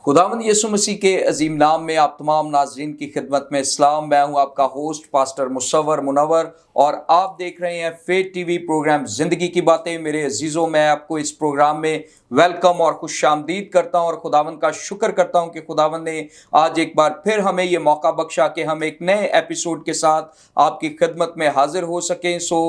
खुदावंद यीशु मसीह के अजीम नाम में आप तमाम नाज़रीन की खिदमत में इस्लाम। मैं हूं आपका होस्ट पास्टर मुसव्वर मुनव्वर और आप देख रहे हैं फेथ टीवी प्रोग्राम ज़िंदगी की बातें। मेरे अजीज़ों, मैं आपको इस प्रोग्राम में वेलकम और खुशामदीद करता हूं और खुदावंद का शुक्र करता हूं कि खुदावंद ने आज एक बार फिर हमें ये मौका बख्शा कि हम एक नए एपिसोड के साथ आपकी खिदमत में हाजिर हो सकें। सो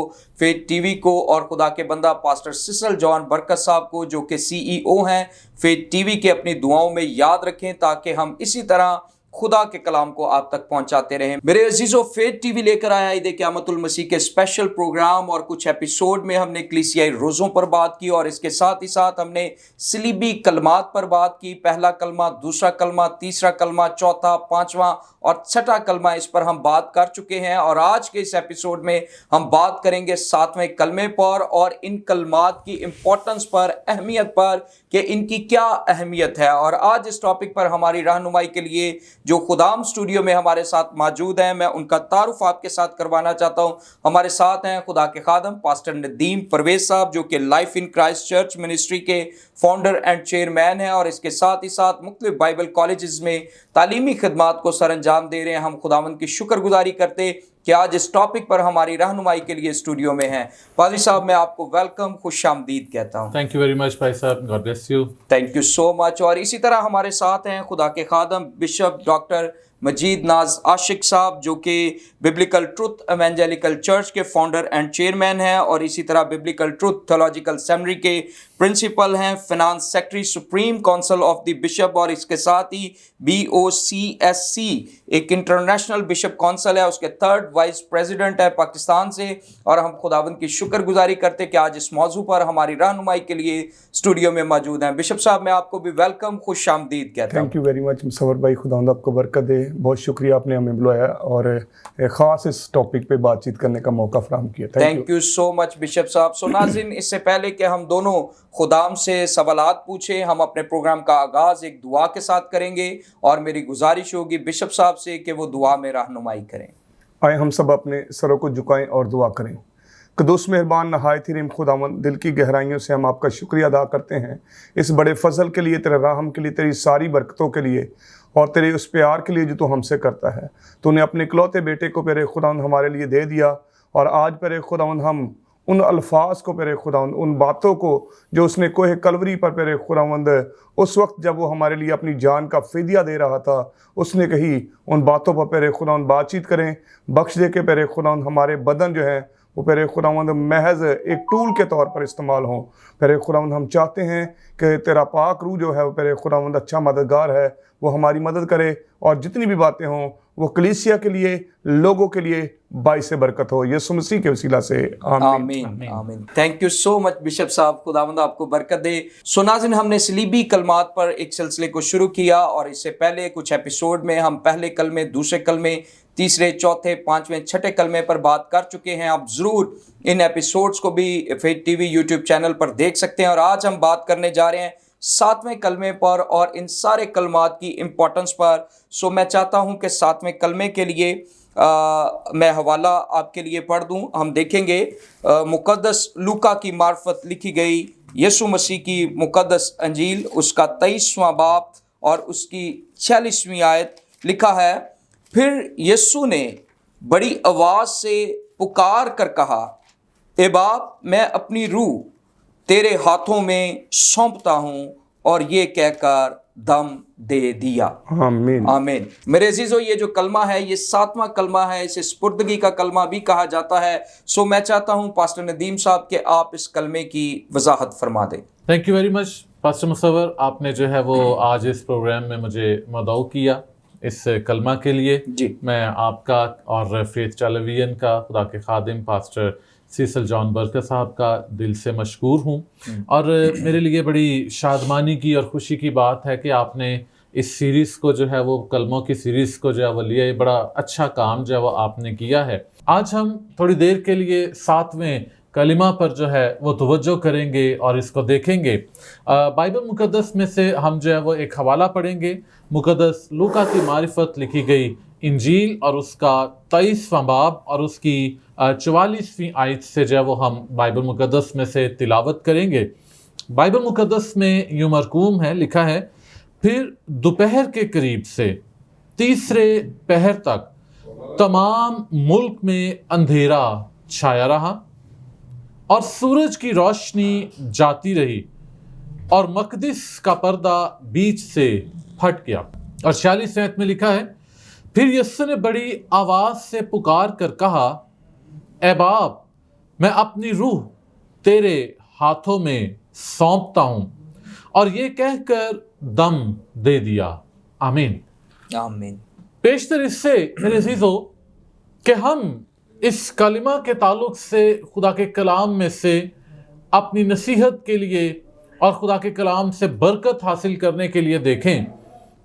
फेथ टीवी को और खुदा के बंदा पास्टर सीसल जॉन बरकत साहब को, जो कि CEO हैं फेथ टीवी के, अपनी दुआओं में याद रखें ताकि हम इसी तरह खुदा के कलाम को आप तक पहुंचाते रहें। मेरे अजीजों, फेथ टीवी लेकर आया ईद क़यामतुल मसीह के स्पेशल प्रोग्राम और कुछ एपिसोड में हमने कलीसियाई रोज़ों पर बात की और इसके साथ ही साथ हमने सलीबी कलमात पर बात की। पहला कलमा, दूसरा कलमा, तीसरा कलमा, चौथा, पांचवा और छठा कलमा, इस पर हम बात कर चुके हैं और आज के इस एपिसोड में हम बात करेंगे सातवें कलमे पर और इन कलमात की इम्पोर्टेंस पर, अहमियत पर, कि इनकी क्या अहमियत है। और आज इस टॉपिक पर हमारी रहनुमाई के लिए जो खुदाम स्टूडियो में हमारे साथ मौजूद हैं, मैं उनका तारुफ आपके साथ करवाना चाहता हूं। हमारे साथ हैं खुदा के खादम पास्टर नदीम परवेज साहब, जो कि life in Christ church ministry के फाउंडर एंड चेयरमैन हैं और इसके साथ ही साथ मुख्तलिफ बाइबल कॉलेजेस में तालीमी खिदमात को सर अंजाम दे रहे हैं। हम खुदावंद की शुक्रगुजारी करते कि आज इस टॉपिक पर हमारी रहनुमाई के लिए स्टूडियो में हैं। पादरी साहब, मैं आपको वेलकम, खुशामदीद कहता हूँ। थैंक यू वेरी मच भाई साहब, God bless you. Thank you so much. और इसी तरह हमारे साथ हैं खुदा के खादम बिशप डॉक्टर मजीद नाज आशिक साहब, जो कि बिब्लिकल ट्रुथ एवेंजेलिकल चर्च के फाउंडर एंड चेयरमैन हैं और इसी तरह बिब्लिकल ट्रुथ थियोलॉजिकल सेमिनरी के प्रिंसिपल हैं, finance secretary supreme council of the bishop, और इसके साथ ही BOCSC एक इंटरनेशनल बिशप काउंसिल है, उसके थर्ड वाइस प्रेसिडेंट है पाकिस्तान से। और हम खुदावंद की शुक्रगुजारी करते कि आज इस मौजू पर हमारी रहनुमाई के लिए स्टूडियो में मौजूद हैं। बिशप साहब, मैं आपको भी वेलकम, खुशामदीद कहता हूं। Thank you very much Musavvar भाई, खुदावंद आपको बरकत दे। बहुत शुक्रिया, आपने हमें बुलाया और ख़ास इस टॉपिक पे बातचीत करने का मौका फराहम किया। Thank you so much bishop साहब। सो नाज़रीन, इससे पहले कि हम दोनों खुदाम से सवालात पूछें, हम अपने प्रोग्राम का आगाज़ एक दुआ के साथ करेंगे और मेरी गुजारिश होगी बिशप साहब से कि वो दुआ में रहनुमाई करें। आए हम सब अपने सरों को झुकाएं और दुआ करें। कदूस मेहरबान नहायत ही रहीम खुदावंद, दिल की गहराइयों से हम आपका शुक्रिया अदा करते हैं इस बड़े फजल के लिए, तेरे रहम के लिए, तेरी सारी बरकतों के लिए और तेरे उस प्यार के लिए जो तू हमसे करता है। तूने अपने इकलौते बेटे को पेरे खुदावंद हमारे लिए दे दिया और आज पेरे खुदावंद हम उन अल्फाज को पेरे खुदावंद, उन बातों को जो उसने कोहे कलवरी पर पेरे खुदावंद उस वक्त जब वो हमारे लिए अपनी जान का फिदिया दे रहा था, उसने कही, उन बातों पर पेरे खुदावंद बातचीत करें। बख्श दे के पेरे खुदावंद हमारे बदन जो है वो पेरे खुदावंद महज एक टूल के तौर पर इस्तेमाल हों। पेरे खुदावंद हम चाहते हैं कि तेरा पाक रूह जो है वो पेरे खुदावंद अच्छा मददगार है, वो हमारी मदद करे और जितनी भी बातें हों वो कलीसिया के लिए, लोगों के लिए बाइस बरकत हो, यीशु मसीह के वसीला से आमीन आमीन। Thank you so much bishop साहब, खुदावंद आपको बरकत दे। सो नाज़रीन, हमने सलीबी कलमात पर एक सिलसिले को शुरू किया और इससे पहले कुछ एपिसोड में हम पहले कलमे, दूसरे कलमे, तीसरे, चौथे, पांचवें, छठे कलमे पर बात कर चुके हैं। आप ज़रूर इन एपिसोड्स को भी फेथ टीवी यूट्यूब चैनल पर देख सकते हैं और आज हम बात करने जा रहे हैं सातवें कलमे पर और इन सारे कलमात की इम्पोर्टेंस पर। सो मैं चाहता हूं कि सातवें कलमे के लिए मैं हवाला आपके लिए पढ़ दूं। हम देखेंगे मुकद्दस लूका की मार्फत लिखी गई यीशु मसीह की मुकद्दस अंजील, उसका 23वां बाब और उसकी 46वीं आयत। लिखा है, फिर यीशु ने बड़ी आवाज़ से पुकार कर कहा, ए बाप, मैं अपनी रूह तेरे हाथों में सौंपता हूँ, और ये कहकर दम दे दिया। आमीन आमीन। मेरे अजीजों, ये जो कलमा है ये सातवां कलमा है, इसे स्पुर्दगी का कलमा भी कहा जाता है। सो मैं चाहता हूँ पास्टर नदीम साहब कि आप इस कलमे की वजाहत फरमा दें। Thank you very much pastor Musavvar, आपने जो है वो आज इस प्रोग्राम में मुझे मदऊ किया इस कलमा के लिए जी। मैं आपका और फेथ टेलीविजन का, खुदा के खादिम पास्टर सीसल जॉन बरकत साहब का दिल से मशकूर हूँ और मेरे लिए बड़ी शादमानी की और खुशी की बात है कि आपने इस सीरीज़ को जो है वो कलमों की सीरीज़ को जो है वो लिया। ये बड़ा अच्छा काम जो है वो आपने किया है। आज हम थोड़ी देर के लिए सातवें कलिमा पर जो है वो तवज्जो करेंगे और इसको देखेंगे। बाइबल मुकद्दस में से हम जो है वो एक हवाला पढ़ेंगे, मुकद्दस लूका की मारिफत लिखी गई इंजील और उसका 23वां बाब और उसकी 44वीं आयत से जो है वो हम बाइबल मुकद्दस में से तिलावत करेंगे। बाइबल मुकद्दस में यूं मरकूम है, लिखा है, پھر دوپہر کے قریب سے تیسرے پہر تک تمام ملک میں اندھیرا چھایا رہا اور سورج کی روشنی جاتی رہی اور مقدس کا پردہ بیچ سے پھٹ گیا۔ اور 46 آیت میں لکھا ہے، پھر یسوع نے بڑی آواز سے پکار کر کہا، اے باپ، میں اپنی روح تیرے ہاتھوں میں سونپتا ہوں، اور یہ کہہ کر دم دے دیا۔ آمین۔ آمین۔ پیشتر اس سے میرے عزیزو کہ ہم اس کلمہ کے تعلق سے خدا کے کلام میں سے اپنی نصیحت کے لیے اور خدا کے کلام سے برکت حاصل کرنے کے لیے دیکھیں،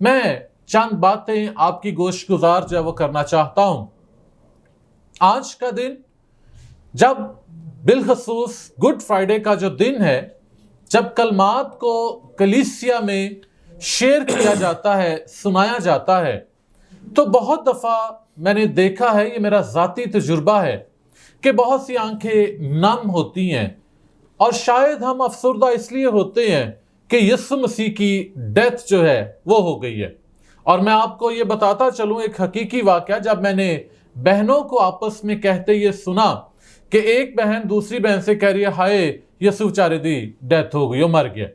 میں چند باتیں آپ کی گوش گزار جو ہے وہ کرنا چاہتا ہوں۔ آج کا دن، جب بالخصوص گڈ فرائیڈے کا جو دن ہے، جب کلمات کو کلیسیا میں شیئر کیا جاتا ہے، سنایا جاتا ہے، تو بہت دفعہ میں نے دیکھا ہے، یہ میرا ذاتی تجربہ ہے، کہ بہت سی آنکھیں نم ہوتی ہیں، اور شاید ہم افسردہ اس لیے ہوتے ہیں کہ یسوع مسیح کی ڈیتھ جو ہے وہ ہو گئی ہے۔ اور میں آپ کو یہ بتاتا چلوں ایک حقیقی واقعہ، جب میں نے بہنوں کو آپس میں کہتے یہ سنا کہ ایک بہن دوسری بہن سے کہہ رہی ہے، ہائے یسوع بیچارے دی ڈیتھ ہو گئی، وہ مر گیا۔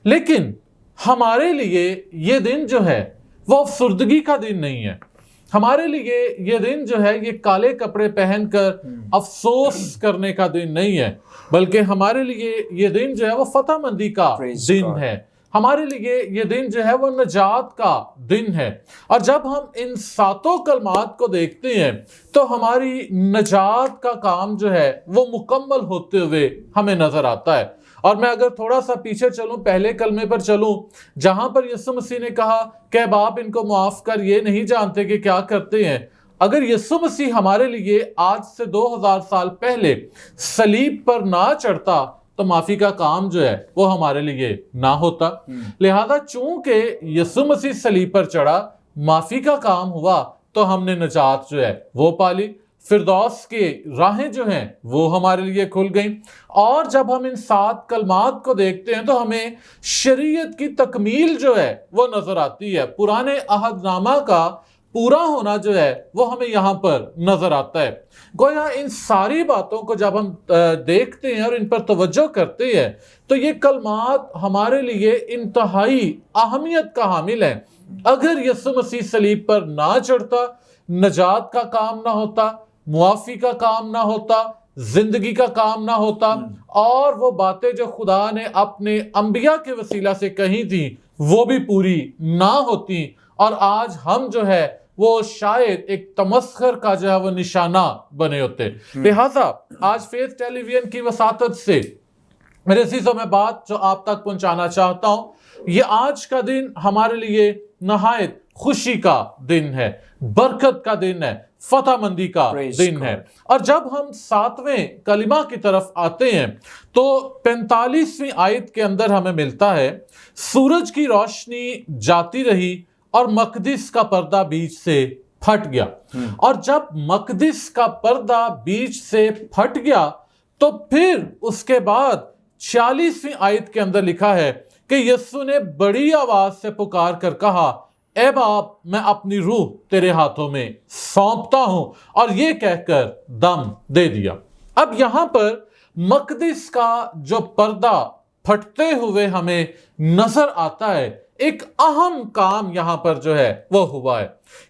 لیکن ہمارے لیے یہ دن جو ہے وہ افسردگی کا دن نہیں ہے۔ ہمارے لیے یہ دن جو ہے یہ کالے کپڑے پہن کر افسوس کرنے کا دن نہیں ہے، بلکہ ہمارے لیے یہ دن جو ہے وہ فتح مندی کا دن ہے۔ ہمارے لیے یہ دن جو ہے وہ نجات کا دن ہے۔ اور جب ہم ان ساتوں کلمات کو دیکھتے ہیں تو ہماری نجات کا کام جو ہے وہ مکمل ہوتے ہوئے ہمیں نظر آتا ہے۔ اور میں اگر تھوڑا سا پیچھے چلوں، پہلے کلمے پر چلوں، جہاں پر یسوع مسیح نے کہا کہ باپ ان کو معاف کر، یہ نہیں جانتے کہ کیا کرتے ہیں۔ اگر یسوع مسیح ہمارے لیے آج سے 2000 سال پہلے صلیب پر نہ چڑھتا تو معافی کا کام جو ہے وہ ہمارے لیے نہ ہوتا۔ لہذا چونکہ یسوع مسیح صلیب پر چڑھا، معافی کا کام ہوا، تو ہم نے نجات جو ہے وہ پالی، فردوس کے راہیں جو ہیں وہ ہمارے لیے کھل گئیں۔ اور جب ہم ان 7 کلمات کو دیکھتے ہیں تو ہمیں شریعت کی تکمیل جو ہے وہ نظر آتی ہے۔ پرانے عہد نامہ کا پورا ہونا جو ہے وہ ہمیں یہاں پر نظر آتا ہے۔ گویا ان ساری باتوں کو جب ہم دیکھتے ہیں اور ان پر توجہ کرتے ہیں تو یہ کلمات ہمارے لیے انتہائی اہمیت کا حامل ہیں۔ اگر یسوع مسیح صلیب پر نہ چڑھتا، نجات کا کام نہ ہوتا، معافی کا کام نہ ہوتا، زندگی کا کام نہ ہوتا، اور وہ باتیں جو خدا نے اپنے انبیاء کے وسیلہ سے کہی تھیں وہ بھی پوری نہ ہوتی، اور آج ہم جو ہے وہ شاید ایک تمسخر کا جو ہے وہ نشانہ بنے ہوتے۔ لہٰذا آج فیتھ ٹیلی ویژن کی وساطت سے میرے عزیزوں میں بات جو آپ تک پہنچانا چاہتا ہوں، یہ آج کا دن ہمارے لیے نہایت خوشی کا دن ہے، برکت کا دن ہے، فتح مندی کا دن ہے۔ اور جب ہم 7ویں کلمہ کی طرف آتے ہیں تو 45ویں آیت کے اندر ہمیں ملتا ہے، سورج کی روشنی جاتی رہی اور مقدس کا پردہ بیچ سے پھٹ گیا۔ اور جب مقدس کا پردہ بیچ سے پھٹ گیا تو پھر اس کے بعد 46ویں آیت کے اندر لکھا ہے کہ یسوع نے بڑی آواز سے پکار کر کہا، اے باپ، میں اپنی روح تیرے ہاتھوں میں سونپتا ہوں، اور یہ کہہ کر دم دے دیا۔ اب یہاں پر مقدس کا جو پردہ پھٹتے ہوئے ہمیں نظر آتا ہے، ایک اہم کام یہاں پر جو ہے وہ ہوا ہے۔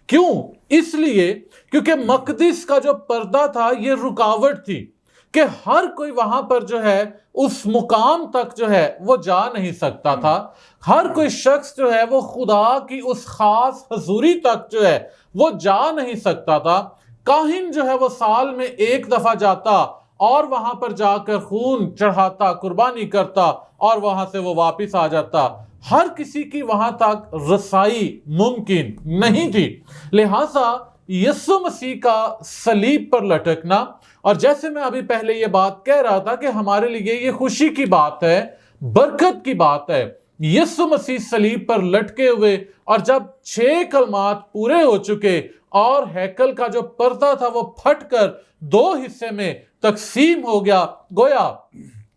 کیوں؟ اس لیے کیونکہ مقدس کا جو پردہ تھا یہ رکاوٹ تھی کہ ہر کوئی وہاں پر جو ہے اس مقام تک جو ہے وہ جا نہیں سکتا تھا۔ ہر کوئی شخص جو ہے وہ خدا کی اس خاص حضوری تک جو ہے وہ جا نہیں سکتا تھا۔ کاہن جو ہے وہ سال میں ایک دفعہ جاتا اور وہاں پر جا کر خون چڑھاتا، قربانی کرتا، اور وہاں سے وہ واپس آ جاتا۔ ہر کسی کی وہاں تک رسائی ممکن نہیں تھی۔ لہٰذا یسوع مسیح کا صلیب پر لٹکنا، اور جیسے میں ابھی پہلے یہ بات کہہ رہا تھا کہ ہمارے لیے یہ خوشی کی بات ہے، برکت کی بات ہے۔ یسوع مسیح صلیب پر لٹکے ہوئے، اور جب 6 کلمات پورے ہو چکے اور ہیکل کا جو پردہ تھا وہ پھٹ کر 2 حصے میں تقسیم ہو گیا، گویا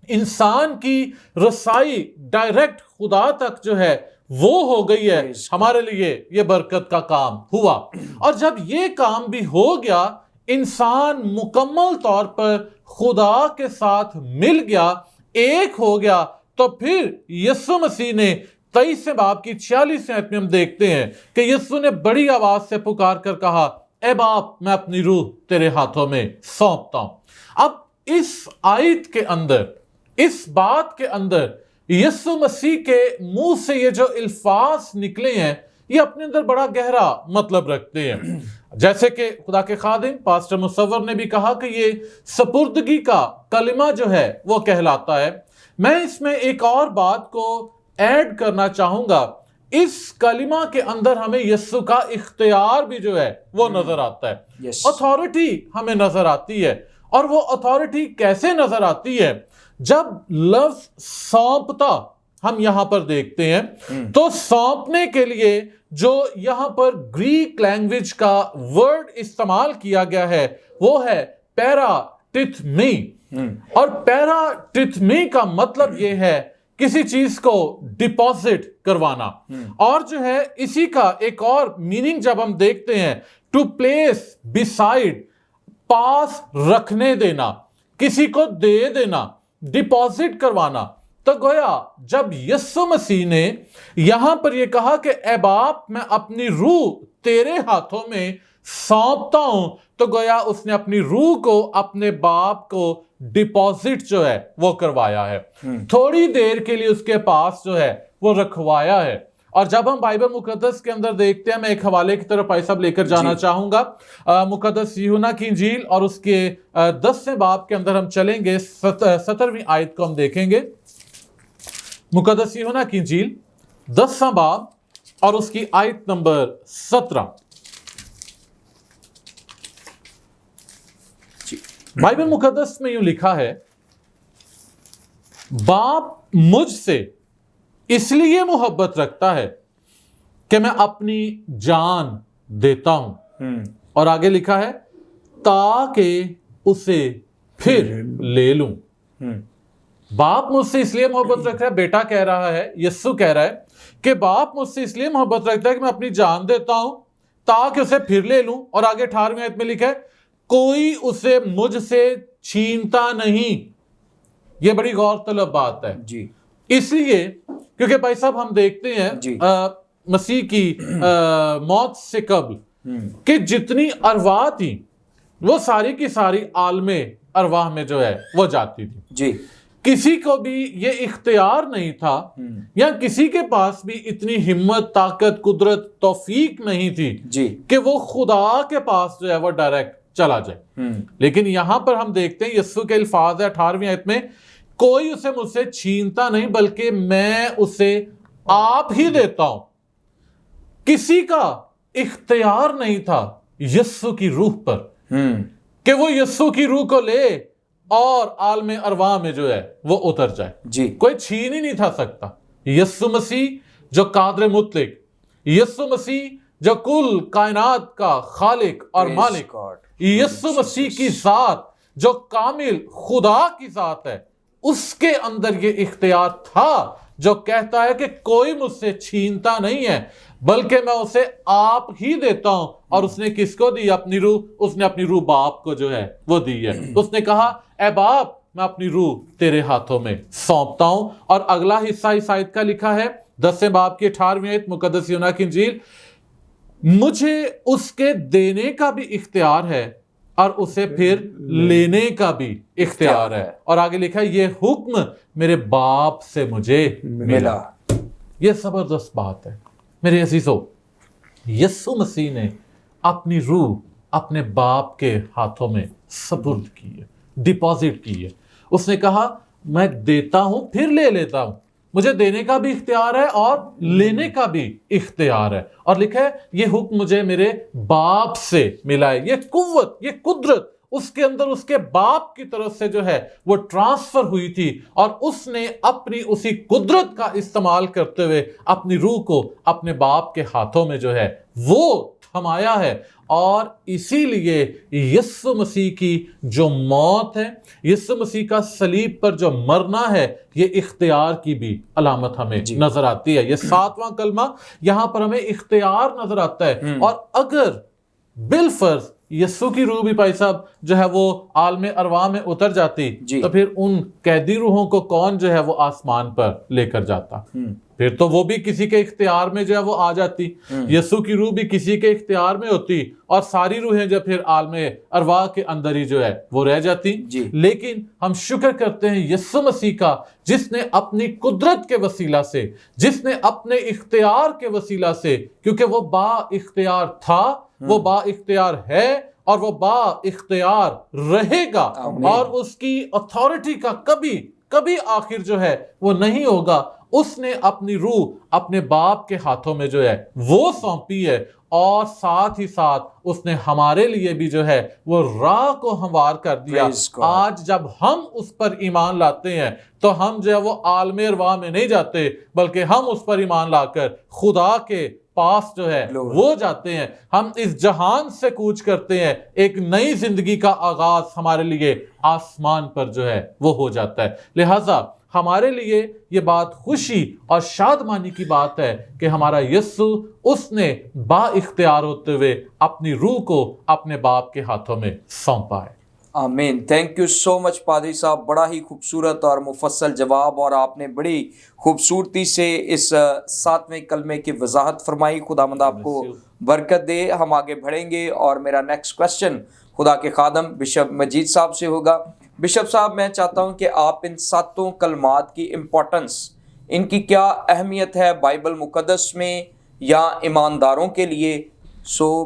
انسان کی رسائی ڈائریکٹ خدا تک جو ہے وہ ہو گئی ہے، ہمارے لیے یہ برکت کا کام ہوا۔ اور جب یہ کام بھی ہو گیا، انسان مکمل طور پر خدا کے ساتھ مل گیا، ایک ہو گیا، تو پھر یسوع مسیح نے 23 باب کی 46 آیت میں ہم دیکھتے ہیں کہ یسوع نے بڑی آواز سے پکار کر کہا، اے باپ میں اپنی روح تیرے ہاتھوں میں سونپتا ہوں۔ اب اس آیت کے اندر، اس بات کے اندر یسوع مسیح کے منہ سے یہ جو الفاظ نکلے ہیں یہ اپنے اندر بڑا گہرا مطلب رکھتے ہیں۔ جیسے کہ خدا کے خادم پاسٹر مصور نے بھی کہا کہ یہ سپردگی کا کلمہ جو ہے وہ کہلاتا ہے۔ میں اس میں ایک اور بات کو ایڈ کرنا چاہوں گا، اس کلمہ کے اندر ہمیں یسوع کا اختیار بھی جو ہے وہ نظر آتا ہے، اتھارٹی ہمیں نظر آتی ہے۔ اور وہ اتھارٹی کیسے نظر آتی ہے؟ جب لفظ سونپتا ہم یہاں پر دیکھتے ہیں تو سونپنے کے لیے جو یہاں پر گریک لینگویج کا ورڈ استعمال کیا گیا ہے وہ ہے پیراٹیتھمی، اور پیراٹیتھمی کا مطلب یہ ہے کسی چیز کو ڈپازٹ کروانا، اور جو ہے اسی کا ایک اور میننگ جب ہم دیکھتے ہیں ٹو پلیس بیسائڈ، پاس رکھنے دینا، کسی کو دے دینا، ڈپازٹ کروانا۔ تو گویا جب یسوع مسیح نے یہاں پر یہ کہا کہ اے باپ میں اپنی روح تیرے ہاتھوں میں سونپتا ہوں، تو گویا اس نے اپنی روح کو اپنے باپ کو ڈپازٹ جو ہے وہ کروایا ہے، تھوڑی دیر کے لیے اس کے پاس جو ہے وہ رکھوایا ہے۔ اور جب ہم بائبل مقدس کے اندر دیکھتے ہیں، میں ایک حوالے کی طرف بھائی صاحب لے کر جانا چاہوں گا، مقدس یوحنا کی انجیل اور اس کے 10 باب کے اندر ہم چلیں گے، 17ویں آیت کو ہم دیکھیں گے۔ مقدس یوحنا کی انجیل 10 باب اور اس کی آیت نمبر 17۔ بائبل مقدس میں یوں لکھا ہے، باپ مجھ سے اس لیے محبت رکھتا ہے کہ میں اپنی جان دیتا ہوں، اور آگے لکھا ہے تاکہ اسے پھر لے لوں۔ باپ مجھ سے اس لیے محبت رکھ رہا ہے، بیٹا کہہ رہا ہے، یسوع کہہ رہا ہے کہ باپ مجھ سے اس لیے محبت رکھتا ہے کہ میں اپنی جان دیتا ہوں تاکہ اسے پھر لے لوں، اور آگے 18ویں آیت میں لکھا ہے کوئی اسے مجھ سے چھینتا نہیں۔ یہ بڑی غور طلب بات ہے، اس لیے کیونکہ بھائی صاحب ہم دیکھتے ہیں مسیح کی موت سے قبل کہ جتنی ارواح تھی وہ ساری کی ساری عالم ارواح میں جو ہے وہ جاتی تھی، کسی کو بھی یہ اختیار نہیں تھا یا کسی کے پاس بھی اتنی ہمت، طاقت، قدرت، توفیق نہیں تھی کہ وہ خدا کے پاس جو ہے وہ ڈائریکٹ چلا جائے۔ لیکن یہاں پر ہم دیکھتے ہیں یسوع کے الفاظ ہے 18ویں آیت میں، کوئی اسے مجھ سے چھینتا نہیں بلکہ میں اسے آپ ہی دیتا ہوں۔ کسی کا اختیار نہیں تھا یسوع کی روح پر کہ وہ یسوع کی روح کو لے اور عالم ارواح میں جو ہے وہ اتر جائے، کوئی چھین ہی نہیں تھا سکتا۔ یسوع مسیح جو قادر مطلق، یسوع مسیح جو کل کائنات کا خالق اور مالک، یسوع مسیح کی ذات جو کامل خدا کی ذات ہے، اس کے اندر یہ اختیار تھا جو کہتا ہے کہ کوئی مجھ سے چھینتا نہیں ہے بلکہ میں اسے آپ ہی دیتا ہوں۔ اور اس نے کس کو دی اپنی روح؟ اس نے اپنی روح باپ کو جو ہے وہ دی ہے۔ اس نے کہا اے باپ میں اپنی روح تیرے ہاتھوں میں سونپتا ہوں۔ اور اگلا حصہ اس آیت کا لکھا ہے 10 باب کی 18ویں آیت، مقدس یوحنا کی انجیل، مجھے اس کے دینے کا بھی اختیار ہے اور اسے پھر لینے کا بھی اختیار ہے۔ اور آگے لکھا ہے یہ حکم میرے باپ سے مجھے ملا۔ یہ زبردست بات ہے میرے عزیزو، یسوع مسیح نے اپنی روح اپنے باپ کے ہاتھوں میں سپرد کی ہے، ڈپازٹ کی ہے۔ اس نے کہا میں دیتا ہوں پھر لے لیتا ہوں، مجھے دینے کا بھی اختیار ہے اور لینے کا بھی اختیار ہے۔ اور لکھا ہے یہ حکم مجھے میرے باپ سے ملا ہے۔ یہ قوت، یہ قدرت اس کے اندر اس کے باپ کی طرف سے جو ہے وہ ٹرانسفر ہوئی تھی، اور اس نے اپنی اسی قدرت کا استعمال کرتے ہوئے اپنی روح کو اپنے باپ کے ہاتھوں میں جو ہے وہ تھمایا ہے، اور اسی لیے یسوع مسیح کی جو موت ہے، یسوع مسیح کا صلیب پر جو مرنا ہے، یہ اختیار کی بھی علامت ہمیں نظر آتی ہے۔ یہ 7واں کلمہ یہاں پر ہمیں اختیار نظر آتا ہے۔ اور اگر بالفرض یسوع کی روح بھی بھائی صاحب جو ہے وہ عالم ارواح میں اتر جاتی، تو پھر ان قیدی روحوں کو کون جو ہے وہ آسمان پر لے کر جاتا؟ پھر تو وہ بھی کسی کے اختیار میں جو ہے وہ آ جاتی، یسوع کی روح بھی کسی کے اختیار میں ہوتی، اور ساری روحیں جو پھر عالم ارواح کے اندر ہی جو ہے وہ رہ جاتی۔ لیکن ہم شکر کرتے ہیں یسوع مسیح کا، جس نے اپنی قدرت کے وسیلہ سے، جس نے اپنے اختیار کے وسیلہ سے، کیونکہ وہ با اختیار تھا، وہ با اختیار ہے، اور وہ با اختیار رہے گا، اور اس کی اتھارٹی کا کبھی آخر جو ہے وہ نہیں ہوگا۔ اس نے اپنی روح اپنے باپ کے ہاتھوں میں جو ہے وہ سونپی ہے، اور ساتھ ہی ساتھ اس نے ہمارے لیے بھی جو ہے وہ راہ کو ہموار کر دیا۔ آج جب ہم اس پر ایمان لاتے ہیں تو ہم جو ہے وہ عالم ارواح میں نہیں جاتے، بلکہ ہم اس پر ایمان لا کر خدا کے پاس جو ہے وہ جاتے ہیں۔ ہم اس جہان سے کوچ کرتے ہیں، ایک نئی زندگی کا آغاز ہمارے لیے آسمان پر جو ہے وہ ہو جاتا ہے۔ لہٰذا ہمارے لیے یہ بات خوشی اور شادمانی کی بات ہے کہ ہمارا یسوع، اس نے با اختیار ہوتے ہوئے اپنی روح کو اپنے باپ کے ہاتھوں میں سونپا ہے۔ آمین۔ تھینک یو سو مچ پادری صاحب، بڑا ہی خوبصورت اور مفصل جواب، اور آپ نے بڑی خوبصورتی سے اس 7ویں کلمے کی وضاحت فرمائی۔ خداوند آپ کو برکت دے۔ ہم آگے بڑھیں گے، اور میرا نیکسٹ کوسچن خدا کے خادم بشپ مجید صاحب سے ہوگا۔ بشپ صاحب، میں چاہتا ہوں کہ آپ ان 7 کلمات کی امپورٹنس، ان کی کیا اہمیت ہے بائبل مقدس میں یا ایمانداروں کے لیے،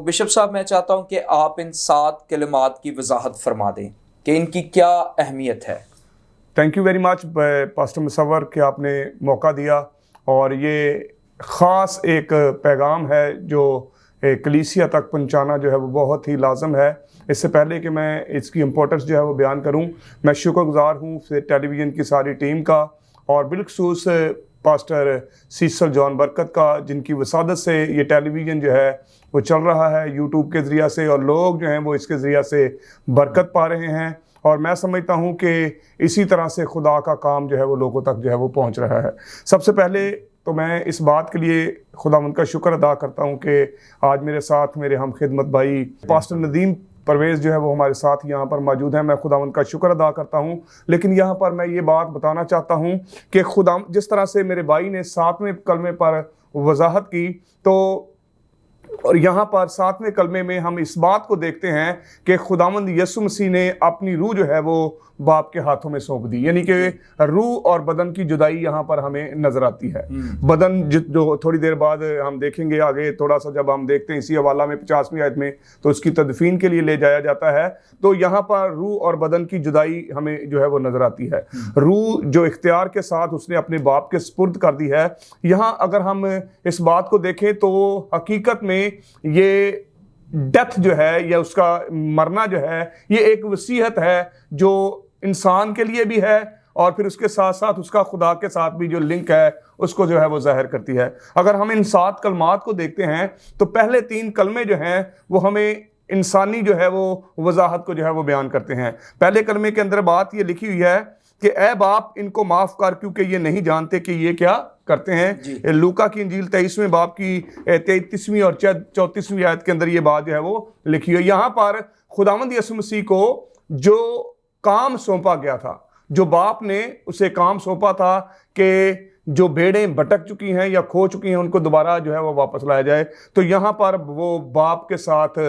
بشپ صاحب میں چاہتا ہوں کہ آپ ان 7 کلمات کی وضاحت فرما دیں کہ ان کی کیا اہمیت ہے۔ Thank you very much pastor مصور کہ آپ نے موقع دیا، اور یہ خاص ایک پیغام ہے جو کلیسیا تک پہنچانا جو ہے وہ بہت ہی لازم ہے۔ اس سے پہلے کہ میں اس کی امپورٹنس جو ہے وہ بیان کروں، میں شکر گزار ہوں ٹیلی ویژن کی ساری ٹیم کا، اور بالخصوص پاسٹر سیسل جان برکت کا، جن کی وسادت سے یہ ٹیلی ویژن جو ہے وہ چل رہا ہے یوٹیوب کے ذریعہ سے، اور لوگ جو ہیں وہ اس کے ذریعہ سے برکت پا رہے ہیں۔ اور میں سمجھتا ہوں کہ اسی طرح سے خدا کا کام جو ہے وہ لوگوں تک جو ہے وہ پہنچ رہا ہے۔ سب سے پہلے تو میں اس بات کے لیے خداوند کا شکر ادا کرتا ہوں کہ آج میرے ساتھ میرے ہم خدمت بھائی پاسٹر ندیم پرویز جو ہے وہ ہمارے ساتھ یہاں پر موجود ہیں۔ میں خداوند کا شکر ادا کرتا ہوں، لیکن یہاں پر میں یہ بات بتانا چاہتا ہوں کہ جس طرح سے میرے بھائی نے 7ویں کلمے پر وضاحت کی، تو اور یہاں پر 7ویں کلمے میں ہم اس بات کو دیکھتے ہیں کہ خداوند یسوع مسیح نے اپنی روح جو ہے وہ باپ کے ہاتھوں میں سونپ دی، یعنی کہ روح اور بدن کی جدائی یہاں پر ہمیں نظر آتی ہے۔ بدن جو تھوڑی دیر بعد ہم دیکھیں گے آگے، تھوڑا سا جب ہم دیکھتے ہیں اسی حوالہ میں 50ویں آیت میں، تو اس کی تدفین کے لیے لے جایا جاتا ہے، تو یہاں پر روح اور بدن کی جدائی ہمیں جو ہے وہ نظر آتی ہے۔ روح جو اختیار کے ساتھ اس نے اپنے باپ کے سپرد کر دی ہے۔ یہاں اگر ہم اس بات کو دیکھیں تو حقیقت میں یہ ڈیتھ جو ہے یا اس کا مرنا جو ہے، یہ ایک وصیت ہے جو انسان کے لیے بھی ہے، اور پھر اس کے ساتھ ساتھ اس کا خدا کے ساتھ بھی جو لنک ہے اس کو جو ہے وہ ظاہر کرتی ہے۔ اگر ہم ان 7 کلمات کو دیکھتے ہیں تو پہلے 3 کلمے جو ہیں وہ ہمیں انسانی جو ہے وہ وضاحت کو جو ہے وہ بیان کرتے ہیں۔ پہلے کلمے کے اندر بات یہ لکھی ہوئی ہے کہ اے باپ ان کو معاف کر، کیونکہ یہ نہیں جانتے کہ یہ کیا کرتے ہیں۔ لوکا کی انجیل 23ویں باب کی 33ویں اور 34ویں آیت کے اندر یہ بات جو ہے وہ لکھی ہوئی ہے۔ یہاں پر خداوند یسوع مسیح کو جو کام سونپا گیا تھا، جو باپ نے اسے کام سونپا تھا کہ جو بھیڑیں بھٹک چکی ہیں یا کھو چکی ہیں ان کو دوبارہ جو ہے وہ واپس لایا جائے، تو یہاں پر وہ باپ کے ساتھ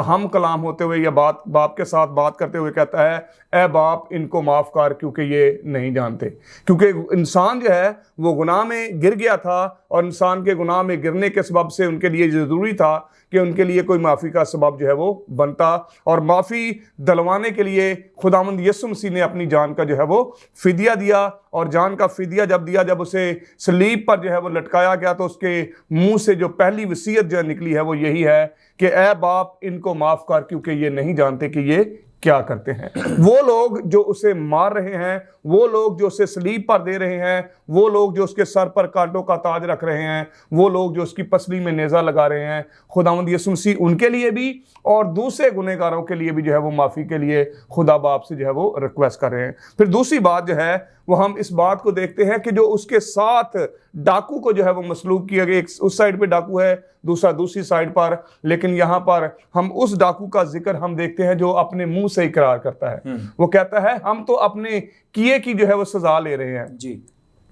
ہم کلام ہوتے ہوئے یا باپ کے ساتھ بات کرتے ہوئے کہتا ہے اے باپ ان کو معاف کر، کیونکہ یہ نہیں جانتے۔ کیونکہ انسان جو ہے وہ گناہ میں گر گیا تھا، اور انسان کے گناہ میں گرنے کے سبب سے ان کے لیے ضروری تھا کہ ان کے لیے کوئی معافی کا سبب جو ہے وہ بنتا، اور معافی دلوانے کے لیے خداوند یسوع مسیح نے اپنی جان کا جو ہے وہ فدیہ دیا، اور جان کا فدیہ جب دیا، جب اسے صلیب پر جو ہے وہ لٹکایا گیا، تو اس کے منہ سے جو پہلی وصیت جو نکلی ہے وہ یہی ہے کہ اے باپ ان کو معاف کر، کیونکہ یہ نہیں جانتے کہ یہ क्या करते हैं। वो लोग जो उसे मार रहे हैं, वो लोग जो उसे सलीब पर दे रहे हैं, वो लोग जो उसके सर पर कांटों का ताज रख रहे हैं, वो लोग जो उसकी पसली में नेज़ा लगा रहे हैं, खुदावंद यीशु मसीह उनके लिए भी और दूसरे गुनहगारों के लिए भी जो है वो माफ़ी के लिए खुदा बाप से जो है वो रिक्वेस्ट कर रहे हैं। फिर दूसरी बात जो है वो हम इस बात को देखते हैं कि जो उसके साथ डाकू को जो है वो मसलूब किया गया, एक उस साइड पे डाकू है, दूसरा दूसरी साइड पर, लेकिन यहाँ पर हम उस डाकू का जिक्र हम देखते हैं जो अपने मुंह से इकरार करता है। वो कहता है हम तो अपने किए की जो है वो सजा ले रहे हैं जी,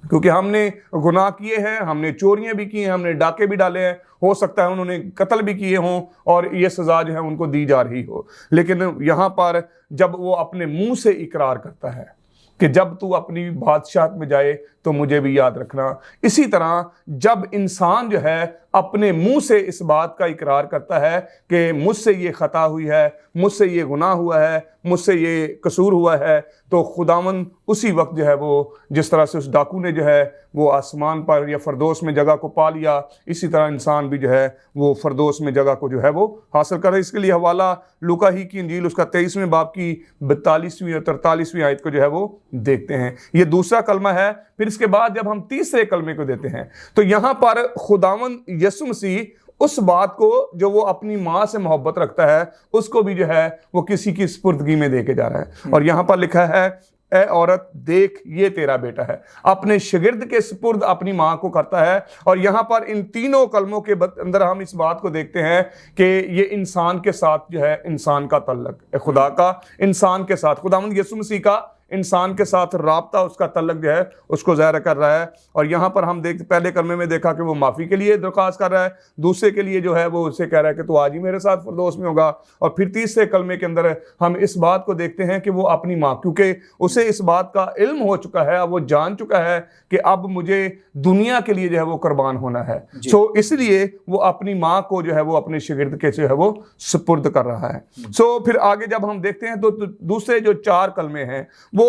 क्योंकि हमने गुनाह किए हैं, हमने चोरियां भी की हैं, हमने डाके भी डाले हैं, हो सकता है उन्होंने कत्ल भी किए हों और ये सजा जो है उनको दी जा रही हो। लेकिन यहाँ पर जब वो अपने मुंह से इकरार करता है कि जब तू अपनी बादशाहत में जाए तो मुझे भी याद रखना, इसी तरह जब इंसान जो है अपने मुंह से इस बात का इकरार करता है कि मुझसे ये खता हुई है, मुझसे ये गुनाह हुआ है, मुझसे ये कसूर हुआ है, तो खुदावन उसी वक्त जो है वो जिस तरह से उस डाकू ने जो है वो आसमान पर या फरदोस में जगह को पा लिया, इसी तरह इंसान भी जो है वो फरदोस में जगह को जो है वो हासिल करे। इसके लिए हवाला लूका ही की इंजील उसका 23वें बाब की 42वीं और 43वीं आयत को जो है वो देखते हैं। ये दूसरा कलमा है। फिर इसके बाद जब हम तीसरे कलमे को देते हैं तो यहाँ पर खुदावन यीशु मसीह उस बात को जो वो अपनी माँ से मोहब्बत रखता है उसको भी जो है वो किसी की स्पुर्दगी में दे के जा रहा है। और यहाँ पर लिखा है, ए औरत देख ये तेरा बेटा है, अपने शागिर्द के सुपुर्द अपनी माँ को करता है। और यहाँ पर इन तीनों कलमों के अंदर हम इस बात को देखते हैं कि ये इंसान के साथ जो है इंसान का तल्लक है, खुदा का इंसान के साथ, खुदावंद यीशु मसीह का इंसान के साथ राब्ता, उसका तल्लक जो है उसको ज़ाहिर कर रहा है। और यहाँ पर हम पहले कलमे में देखा कि वो माफ़ी के लिए दरख्वास्त कर रहा है, दूसरे के लिए जो है वो उसे कह रहा है कि तू आज ही मेरे साथ फरदौस में होगा। और फिर तीसरे कलमे के अंदर हम इस बात को देखते हैं कि वो अपनी माँ, क्योंकि उसे इस बात का इल्म हो चुका है, अब वो जान चुका है कि अब मुझे दुनिया के लिए जो है वो कुर्बान होना है, सो इसलिए वो अपनी माँ को जो है वो अपने शागिर्द के जो है वो सुपुर्द कर रहा है। सो फिर आगे जब हम देखते हैं तो दूसरे जो 4 कलमे हैं वो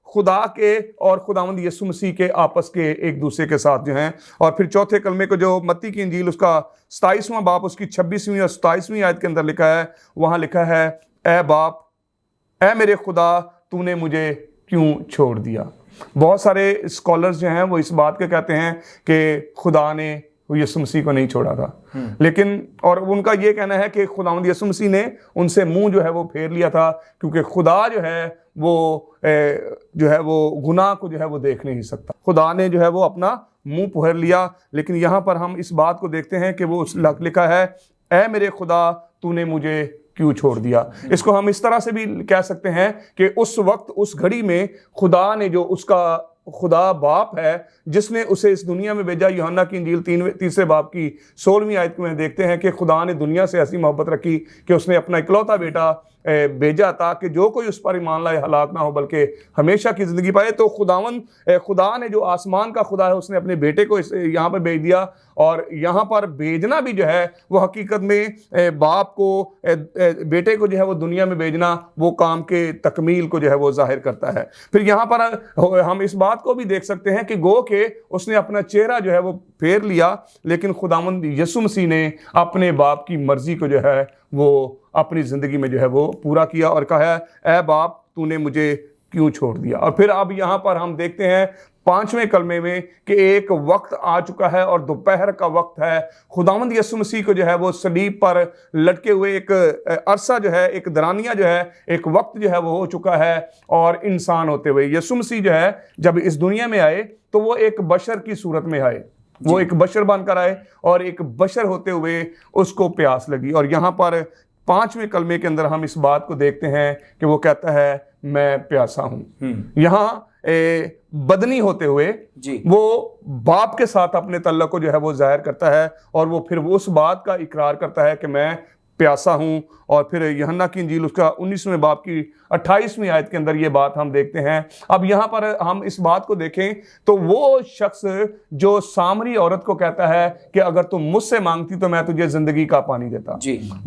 खुदा के और खुदावंद यीशु मसीह के आपस के एक दूसरे के साथ जो हैं। और फिर चौथे कलमे को जो मत्ती की इंजील उसका 27वां बाप उसकी 26वीं और 27वीं आयत के अंदर लिखा है, वहां लिखा है, ए बाप, ए मेरे खुदा, तूने मुझे क्यों छोड़ दिया। बहुत सारे स्कॉलर्स जो हैं वो इस बात के कहते हैं कि खुदा ने यीशु मसीह को नहीं छोड़ा था, लेकिन और उनका ये कहना है कि खुदावंद यीशु मसीह ने उनसे मुंह जो है वो फेर लिया था, क्योंकि खुदा जो है वो गुनाह को जो है वो देख नहीं सकता। खुदा ने जो है वो अपना मुंह फेर लिया। लेकिन यहाँ पर हम इस बात को देखते हैं कि वो उस लिखा है, ए मेरे खुदा, तूने मुझे क्यों छोड़ दिया। इसको हम इस तरह से भी कह सकते हैं कि उस वक्त उस घड़ी में खुदा ने जो उसका खुदा बाप है जिसने उसे इस दुनिया में भेजा, यूहन्ना की इंजील 3 बाब की 16वीं आयत में देखते हैं कि खुदा ने दुनिया से ऐसी मोहब्बत रखी कि उसने अपना इकलौता बेटा भेजा ताकि जो कोई उस पर ईमान लाए हलाक ना हो बल्कि हमेशा की ज़िंदगी पाए। तो खुदा ने जो आसमान का खुदा है उसने अपने बेटे को यहाँ पर भेज दिया। और यहाँ पर भेजना भी जो है वो हकीकत में बाप को बेटे को जो है वो दुनिया में भेजना वो काम के तकमील को जो है वो जाहिर करता है। फिर यहाँ पर हम इस बात को भी देख सकते हैं कि गो के उसने अपना चेहरा जो है वो फेर लिया, लेकिन खुदावंद यीशु मसीह ने अपने बाप की मर्जी को जो है वो अपनी ज़िंदगी में जो है वो पूरा किया और कहा है, ए बाप, तूने मुझे क्यों छोड़ दिया। और फिर अब यहाँ पर हम देखते हैं 5वें कलमे में कि एक वक्त आ चुका है और दोपहर का वक्त है। खुदावंद यीशु मसीह को जो है वो सलीब पर लटके हुए एक अरसा जो है, एक दरानिया जो है, एक वक्त जो है वो हो चुका है। और इंसान होते हुए यीशु मसीह जो है जब इस दुनिया में आए तो वो एक बशर की सूरत में आए, वो एक बशर बनकर आए और एक बशर होते हुए उसको प्यास लगी। और यहाँ पर 5वें कलमे के अंदर हम इस बात को देखते हैं कि वो कहता है, मैं प्यासा हूँ। यहाँ बदनी होते हुए वो बाप के साथ अपने तल्लक को जो है वो जाहिर करता है और वो फिर उस बात का इकरार करता है कि मैं प्यासा हूँ। और फिर यूहन्ना की इंजील उसका 19वें बाब की 28वीं आयत के अंदर ये बात हम देखते हैं। अब यहाँ पर हम इस बात को देखें तो वो शख्स जो सामरी औरत को कहता है कि अगर तुम मुझसे मांगती तो मैं तुझे जिंदगी का पानी देता,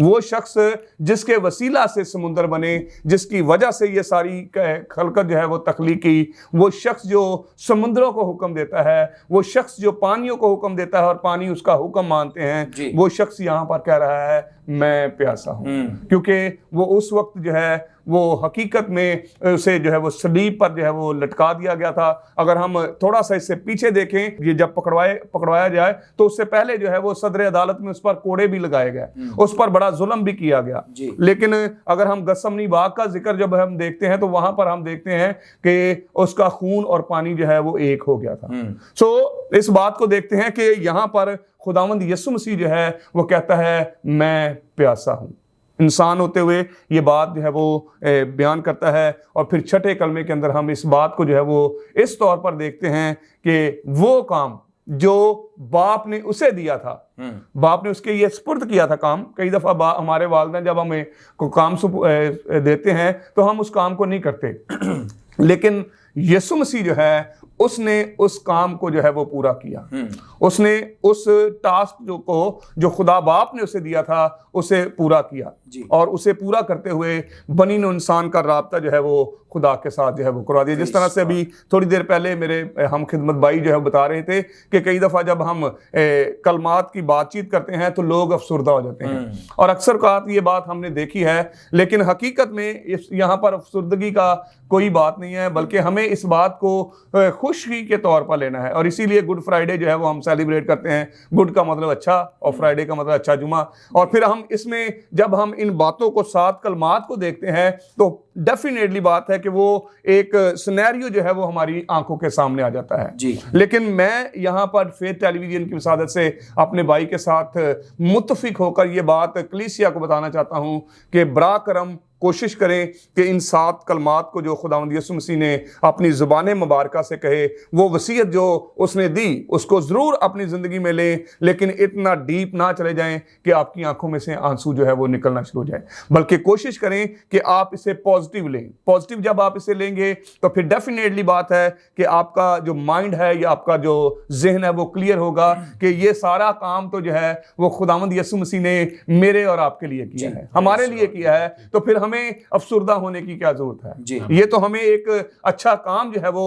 वो शख्स जिसके वसीला से समुंदर बने, जिसकी वजह से ये सारी खलकत जो है वो तख्लीक की, वो शख्स जो समुद्रों को हुक्म देता है, वो शख्स जो पानियों को हुक्म देता है और पानी उसका हुक्म मानते हैं, वो शख्स यहाँ पर कह रहा है, मैं मैं प्यासा हूँ, क्योंकि वो उस वक्त जो है वो हकीकत में उसे जो है वो सलीब पर जो है वो लटका दिया गया था। अगर हम थोड़ा सा इससे पीछे देखें, ये जब पकड़वाया जाए तो उससे पहले जो है वो सदर अदालत में उस पर कोड़े भी लगाए गए, उस पर बड़ा जुल्म भी किया गया। लेकिन अगर हम गसमनी बाग का जिक्र जब हम देखते हैं तो वहां पर हम देखते हैं कि उसका खून और पानी जो है वो एक हो गया था। सो इस बात को देखते हैं कि यहाँ पर खुदावंद यीशु मसीह जो है वो कहता है मैं प्यासा हूँ। इंसान होते हुए ये बात जो है वो बयान करता है। और फिर छठे कलमे के अंदर हम इस बात को जो है वो इस तौर पर देखते हैं कि वो काम जो बाप ने उसे दिया था, बाप ने उसके ये स्पुर्द किया था काम। कई दफा हमारे वालिदैन जब हमें कोई काम देते हैं तो हम उस काम को नहीं करते, लेकिन यीशु मसीह जो है उसने उस काम को जो है वो पूरा किया। उसने उस टास्क जो खुदा बाप ने उसे दिया था उसे पूरा किया, और उसे पूरा करते हुए बनी नौ इंसान का राब्ता जो है वो खुदा के साथ जो है वो करवा दिया। जिस तरह से अभी थोड़ी देर पहले मेरे हम खिदमत भाई जो है बता रहे थे कि कई दफ़ा जब हम कलमात की बातचीत करते हैं तो लोग अफसुर्दा हो जाते हैं, और अक्सर बात ये बात हमने देखी है। लेकिन हकीकत में यहाँ पर अफसुर्दगी का कोई बात नहीं है, बल्कि हमें इस बात को खुशी के तौर पर लेना है। और इसीलिए गुड फ्राइडे जो है वो हम सेलिब्रेट करते हैं। गुड का मतलब अच्छा और फ्राइडे का मतलब अच्छा जुमा। और फिर हम इसमें जब हम इन बातों को, सात कलमात को देखते हैं तो डेफिनेटली बात है कि वो एक सिनेरियो जो है वो हमारी आंखों के सामने आ जाता है जी। लेकिन मैं यहाँ पर फेथ टेलीविजन की विसादत से अपने भाई के साथ मुत्तफिक होकर ये बात कलीसिया को बताना चाहता हूँ कि बरा करम कोशिश करें कि इन सात कलमात को जो खुदावंद यीशु मसीह ने अपनी ज़ुबान मुबारका से कहे, वो वसीयत जो उसने दी उसको ज़रूर अपनी ज़िंदगी में लें, लेकिन इतना डीप ना चले जाएं कि आपकी आंखों में से आंसू जो है वो निकलना शुरू हो जाए। बल्कि कोशिश करें कि आप इसे पॉजिटिव लें। पॉजिटिव जब आप इसे लेंगे तो फिर डेफिनेटली बात है कि आपका जो माइंड है या आपका जो जहन है वो क्लियर होगा कि ये सारा काम तो जो है वो खुदावंद यीशु मसीह ने मेरे और आपके लिए किया है, हमारे लिए किया है। तो फिर हमें अफसुर्दा होने की क्या जरूरत है जी। ये तो हमें एक अच्छा काम जो है वो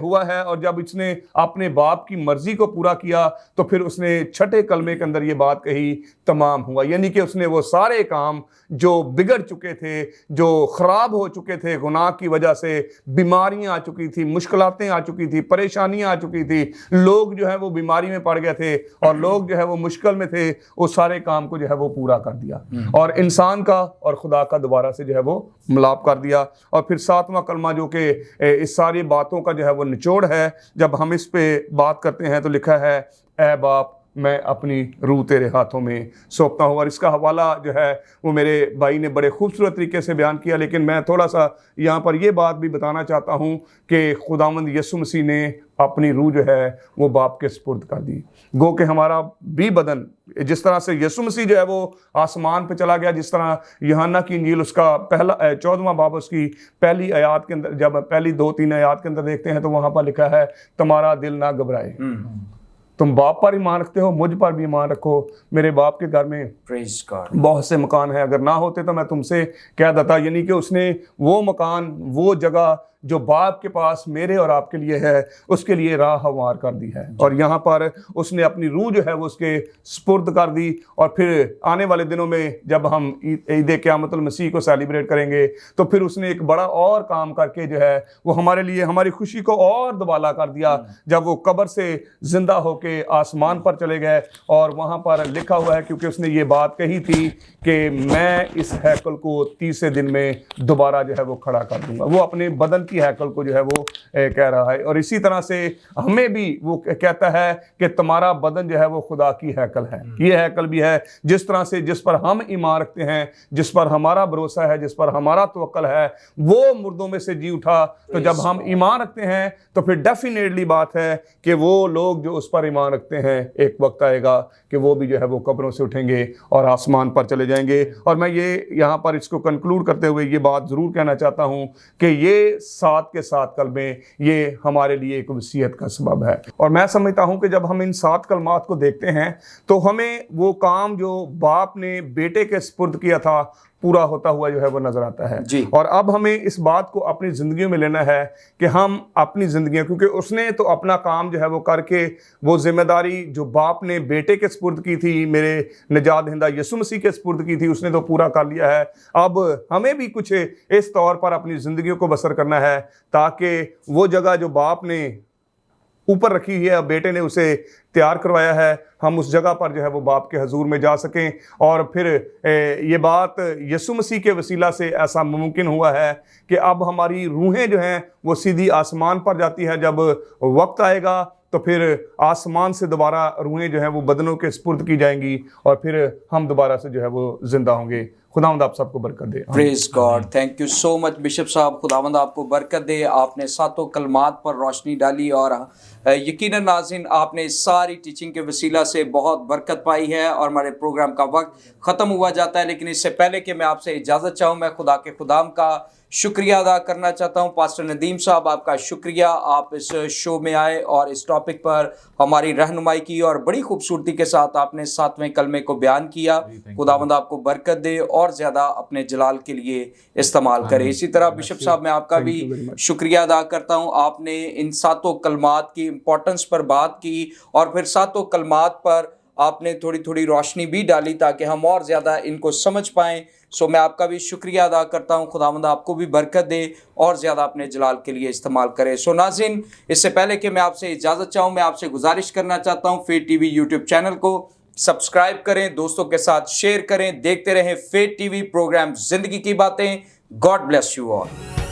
हुआ है। और जब इसने अपने बाप की मर्जी को पूरा किया तो फिर उसने छठे कलमे के अंदर ये बात कही तमाम हुआ, यानी कि उसने वो सारे काम जो बिगड़ चुके थे, जो खराब हो चुके थे गुनाह की वजह से, बीमारियां आ चुकी थी, मुश्किलातें आ चुकी थी, परेशानियां आ चुकी थी, लोग जो है वो बीमारी में पड़ गए थे और लोग जो है वो मुश्किल में थे, वो सारे काम को जो है वो पूरा कर दिया और इंसान का और खुदा का दोबारा से जो है वो मिलाप कर दिया। और फिर सातवां कलमा जो कि इस सारी बातों का जो है वो निचोड़ है, जब हम इस पे बात करते हैं तो लिखा है ऐ बाप मैं अपनी रूह तेरे हाथों में सौंपता हूँ। और इसका हवाला जो है वो मेरे भाई ने बड़े खूबसूरत तरीके से बयान किया, लेकिन मैं थोड़ा सा यहाँ पर ये बात भी बताना चाहता हूँ कि खुदावंद यीशु मसीह ने अपनी रूह जो है वो बाप के सुपुर्द कर दी। गो कि हमारा भी बदन जिस तरह से यीशु मसीह जो है वो आसमान पे चला गया, जिस तरह यूहन्ना की इंजील उसका पहला 14वां बाब उसकी पहली आयत के अंदर, जब पहली 2-3 आयत के अंदर देखते हैं तो वहाँ पर लिखा है तुम्हारा दिल ना घबराए, तुम बाप पर ईमान रखते हो, मुझ पर भी ईमान रखो, मेरे बाप के घर में प्रेज गॉड बहुत से मकान हैं, अगर ना होते तो मैं तुमसे कह देता। यानी कि उसने वो मकान, वो जगह जो बाप के पास मेरे और आपके लिए है उसके लिए राह हमवार कर दी है। और यहाँ पर उसने अपनी रूह जो है वो उसके सुपुर्द कर दी। और फिर आने वाले दिनों में जब हम ईद क़यामतुल मसीह को सेलिब्रेट करेंगे तो फिर उसने एक बड़ा और काम करके जो है वो हमारे लिए हमारी खुशी को और दुबाला कर दिया, जब वो कब्र से जिंदा होके आसमान पर चले गए। और वहाँ पर लिखा हुआ है, क्योंकि उसने ये बात कही थी कि मैं इस हैकल को 30 दिन में दोबारा जो है वो खड़ा कर दूंगा। वो अपने बदन की हैकल को जो है वो कह रहा है। और इसी तरह से हमें भी वो कहता है कि तुम्हारा बदन जो है वो खुदा की हैकल है। ये हैकल भी है जिस तरह से, जिस पर हम ईमान रखते हैं, जिस पर हमारा भरोसा है, जिस पर हमारा तवक्कल है, वो मुर्दों में से जी उठा। तो जब हम ईमान रखते हैं तो फिर डेफिनेटली बात है कि वो लोग जो उस पर ईमान रखते हैं एक वक्त आएगा कि वो भी जो है वो कब्रों से उठेंगे और आसमान पर चले जाएंगे। और मैं ये यहाँ पर इसको कंक्लूड करते हुए ये बात ज़रूर कहना चाहता हूँ कि ये 7 के 7 कलमे ये हमारे लिए एक वसीयत का सबब है। और मैं समझता हूँ कि जब हम इन 7 कलमात को देखते हैं तो हमें वो काम जो बाप ने बेटे के सुपुर्द किया था पूरा होता हुआ जो है वो नजर आता है जी। और अब हमें इस बात को अपनी जिंदगियों में लेना है कि हम अपनी जिंदगियां, क्योंकि उसने तो अपना काम जो है वो करके वो जिम्मेदारी जो बाप ने बेटे के स्पुर्द की थी, मेरे निजात दहिंदा यीशु मसीह के स्पुर्द की थी, उसने तो पूरा कर लिया है। अब हमें भी कुछ इस तौर पर अपनी जिंदगियों को बसर करना है ताकि वो जगह जो बाप ने ऊपर रखी हुई है, अब बेटे ने उसे तैयार करवाया है, हम उस जगह पर जो है वो बाप के हजूर में जा सकें। और फिर ये बात यीशु मसीह के वसीला से ऐसा मुमकिन हुआ है कि अब हमारी रूहें जो हैं वो सीधी आसमान पर जाती हैं। जब वक्त आएगा तो फिर आसमान से दोबारा रूहें जो हैं वो बदनों के स्पुर्द की जाएंगी और फिर हम दोबारा से जो है वो जिंदा होंगे। खुदावंद आप सबको बरकत दे। Praise God, thank you so much bishop साहब, खुदावंद आपको बरकत दे। आपने सातों कलमात पर रोशनी डाली और यकीनन नाज़रीन आपने सारी टीचिंग के वसीला से बहुत बरकत पाई है। और हमारे प्रोग्राम का वक्त ख़त्म हुआ जाता है, लेकिन इससे पहले कि मैं आपसे इजाज़त चाहूँ, मैं खुदा के खुदाम का शुक्रिया अदा करना चाहता हूँ। पास्टर नदीम साहब, आपका शुक्रिया, आप इस शो में आए और इस टॉपिक पर हमारी रहनुमाई की और बड़ी खूबसूरती के साथ आपने 7वें कलमे को बयान किया। खुदावंद आपको बरकत दे और ज़्यादा अपने जलाल के लिए इस्तेमाल करे। इसी तरह बिशप साहब, मैं आपका भी शुक्रिया अदा करता हूँ, आपने इन सातों कलमात की इम्पोर्टेंस पर बात की और फिर सातों कलमात पर आपने थोड़ी थोड़ी रोशनी भी डाली ताकि हम और ज़्यादा इनको समझ पाएँ। सो मैं आपका भी शुक्रिया अदा करता हूँ। खुदावंद आपको भी बरकत दे और ज़्यादा अपने जलाल के लिए इस्तेमाल करे। सो नाज़रीन, इससे पहले कि मैं आपसे इजाज़त चाहूँ, मैं आपसे गुजारिश करना चाहता हूँ, फेथ टीवी यूट्यूब चैनल को सब्सक्राइब करें, दोस्तों के साथ शेयर करें, देखते रहें फेथ टीवी प्रोग्राम ज़िंदगी की बातें। God bless you all.